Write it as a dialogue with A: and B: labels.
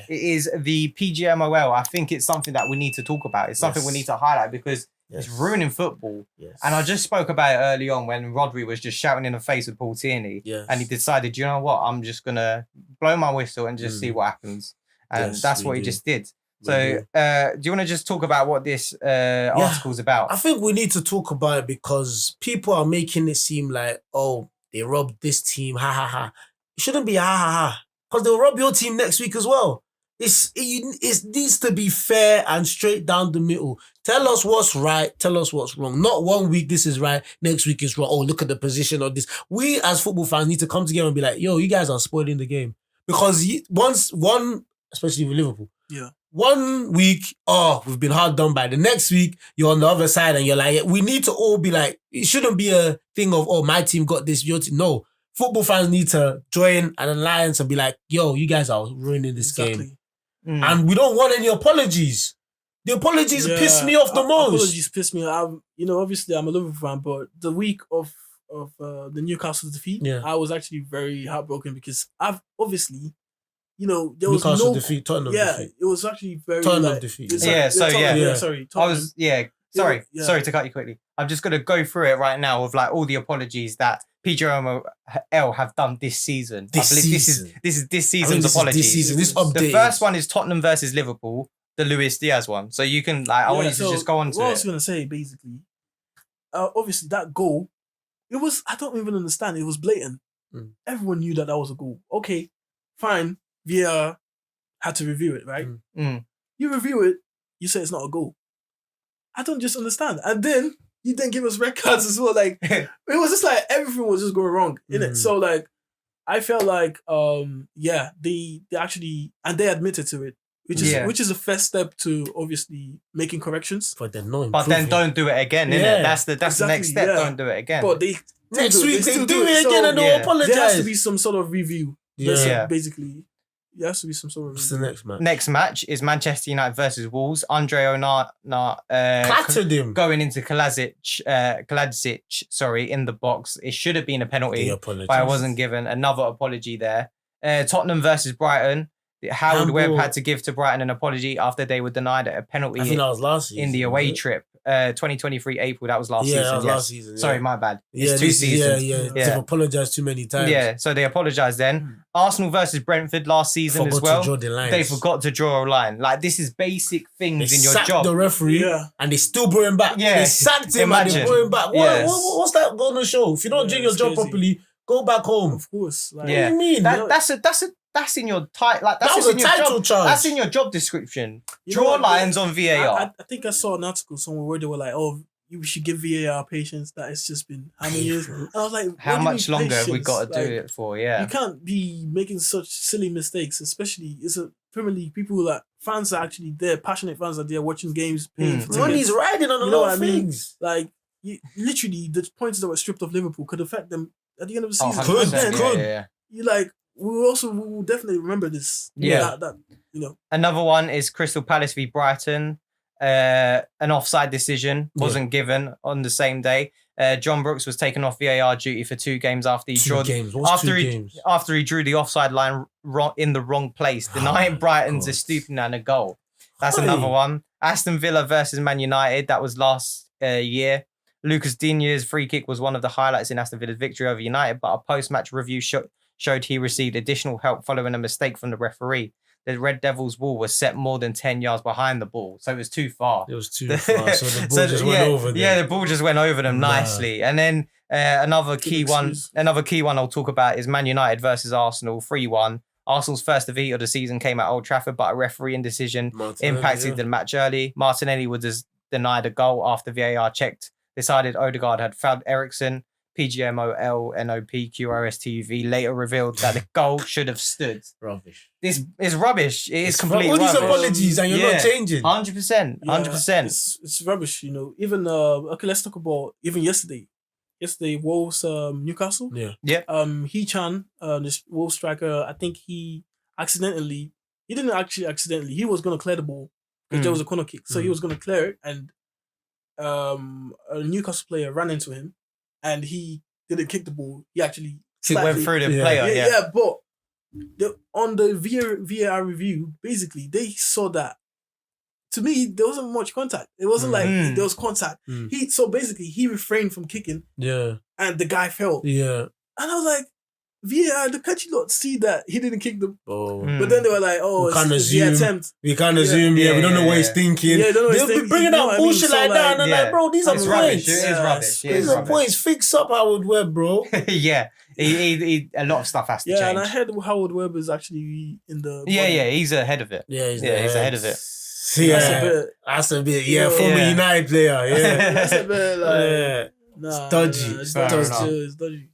A: It is the PGMOL. I think it's something that we need to talk about. It's something we need to highlight because it's ruining football.
B: Yes.
A: And I just spoke about it early on when Rodri was just shouting in the face of Paul Tierney.
B: Yes.
A: And he decided, you know what, I'm just going to blow my whistle and just see what happens. And that's what he just did. So do you want to just talk about what this article's about?
B: I think we need to talk about it because people are making it seem like, oh, they robbed this team, ha ha ha. It shouldn't be ha ha ha. Because they'll rob your team next week as well. It needs to be fair and straight down the middle. Tell us what's right, tell us what's wrong. Not 1 week this is right, next week is wrong. Oh, look at the position of this. We as football fans need to come together and be like, yo, you guys are spoiling the game. Because especially with Liverpool, 1 week, we've been hard done by. The next week, you're on the other side and you're like, we need to all be like, it shouldn't be a thing of, oh, my team got this, your team. No. Football fans need to join an alliance and be like, yo, you guys are ruining this game. And we don't want any apologies. The apologies piss me off the most.
C: Apologies piss me off. Obviously I'm a Liverpool fan, but the week of the Newcastle defeat, I was actually very heartbroken because I've obviously, there was
B: Newcastle defeat, Tottenham defeat.
C: It was actually very
B: Tottenham defeat.
C: Sorry.
A: Sorry to cut you quickly. I'm just going to go through it right now of like all the apologies that PGMOL have done this season. This is this season's apologies. The first one is Tottenham versus Liverpool, the Luis Diaz one. So you can I want you to just go on to
C: what I was going to say basically, obviously that goal, it was, I don't even understand. It was blatant. Everyone knew that was a goal. Okay, fine. VAR had to review it, right? You review it, you say it's not a goal. I don't just understand. And then you didn't give us red cards as well. Like, it was just like everything was just going wrong, innit? So, like, I felt like, they actually, and they admitted to it, which is a first step to obviously making corrections.
B: But then
A: don't do it again, innit? That's the next step. Don't do it again.
C: But
B: next week they do it again and they'll apologize.
C: There has to be some sort of review. Basically. There has to be some sort of review.
B: What's the next match?
A: Next match is Manchester United versus Wolves. Andre Onana
B: clattered him.
A: Going into Kaladzic, in the box. It should have been a penalty, but I wasn't given. Another apology there. Tottenham versus Brighton. Howard Webb had to give to Brighton an apology after they were denied a penalty.
B: I think that was last season,
A: in the away trip. 2023 April, that was last season.
B: That was last season.
A: Sorry, my bad. It's 2 seasons.
B: They've apologised too many times.
A: Yeah, so they apologised then. Arsenal versus Brentford last season as well. They forgot to draw a line. Like, this is basic things in your job.
B: The referee and they still brought him back. Yeah. They sacked him and they brought him back. What's that going to show? If you don't do your job properly, go back home.
C: Of course.
B: Like, what do you mean?
A: That's in your title. Like, that's in your
B: title
A: job.
B: charge.
A: That's in your job description. Draw lines on VAR.
C: I think I saw an article somewhere where they were like, "Oh, we should give VAR patience." That it's just been how many years? And I was like,
A: how much longer have we got to do it for? Yeah,
C: you can't be making such silly mistakes, especially it's a Premier League. People like fans are actually there, passionate fans are there watching games, paying for tickets.
B: Money's riding on a lot of things.
C: Like, literally, the points that were stripped of Liverpool could affect them at the end of the season.
A: Could.
C: You like. We will definitely remember this.
A: Another one is Crystal Palace v Brighton. An offside decision wasn't given on the same day. John Brooks was taken off VAR duty for 2 games after he drew the offside line in the wrong place, denying Brighton's a stupid and a goal. That's another one. Aston Villa versus Man United. That was last year. Lucas Digne's free kick was one of the highlights in Aston Villa's victory over United, but a post-match review showed he received additional help following a mistake from the referee. The Red Devils' ball was set more than 10 yards behind the ball, so it was too far.
B: It was too far, so the ball just went over them.
A: Yeah, the ball just went over them nicely. And then another key one I'll talk about is Man United versus Arsenal, 3-1. Arsenal's first defeat of the season came at Old Trafford, but a referee indecision impacted the match early. Martinelli was denied a goal after VAR decided Odegaard had fouled Eriksson. PGMOL NOPQRSTUV later revealed that the goal should have stood.
B: Rubbish.
A: This is rubbish. It is complete
B: rubbish.
A: All
B: these apologies and you're not changing.
A: 100%. 100%.
C: It's rubbish, Even let's talk about even yesterday. Yesterday, Wolves Newcastle.
A: Yeah.
C: He-Chan, this Wolves striker, I think he didn't actually accidentally. He was gonna clear the ball because there was a corner kick. So he was gonna clear it and a Newcastle player ran into him. And he didn't kick the ball. He actually
A: went through the player.
C: Yeah, but on the VAR review, basically they saw that. To me, there wasn't much contact. It wasn't like there was contact. He refrained from kicking.
B: Yeah.
C: And the guy fell.
B: Yeah.
C: And I was like, VAR, the can't you not see that he didn't kick them?
B: Oh.
C: But then they were like, oh, it's the attempt.
B: We can't assume. We don't know what he's thinking.
C: Yeah, don't know what he's
B: They'll be
C: thinking.
B: bringing out bullshit like that. And I'm like, bro, these are
A: It's
B: points.
A: rubbish. It is rubbish.
B: These are points. Fix up Howard Webb, bro.
A: Yeah. He a lot of stuff has to change.
C: Yeah, and I heard Howard Webb is actually in the...
A: Yeah, he's ahead of it.
B: Yeah, he's
A: ahead of it.
B: Yeah, that's a bit. Yeah, former United player. Yeah,
C: that's a bit like...
B: It's dodgy.
C: It's
B: Fair
C: dodgy.
B: enough.
C: It's dodgy.